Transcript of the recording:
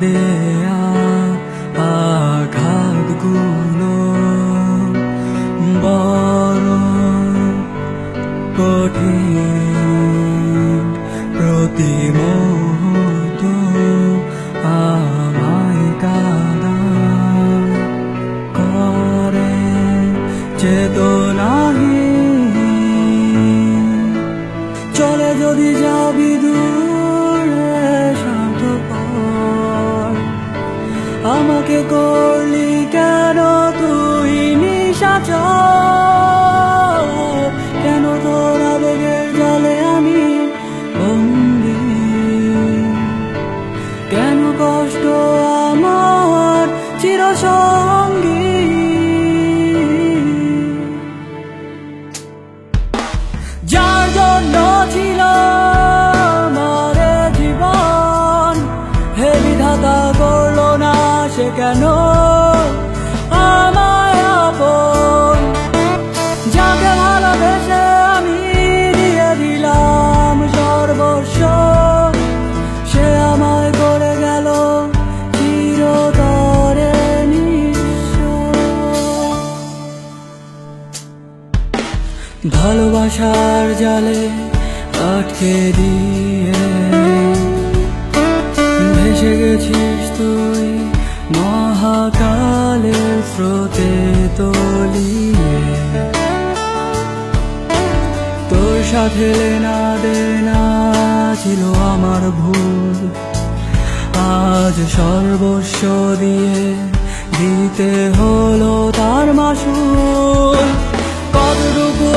দেয়া আঘাতগুলো বড় কঠিন, প্রতি মুহূর্ত আমায় কাঁদায় করে চেতনাহীন। চলে যদি যাবি দূরে স্বার্থপর, আমাকে করলি কেন তুই নিশাচর? কেন তোর আবেগের জালে আমি বন্দি? কেন কষ্ট আমার চিরসঙ্গী? যার জন্য ছিল আমার জীবন, হে বিধাতা করলো না সে কেন আমায় আপন? যাকে ভালোবেসে আমি দিয়ে দিলাম সর্বস্ব, সে আমায় করে গেল চিরতরে নিঃস্ব। ভালোবাসার জালে আটকে দিয়ে ভেসে গেছিস তুই মহাকালের স্রোতে তলিয়ে। তোর সাথে লেনা দেনা ছিল আমার ভুল, আজ সর্বস্ব দিয়ে দিতে হলো তার মাসুল। কতটুকু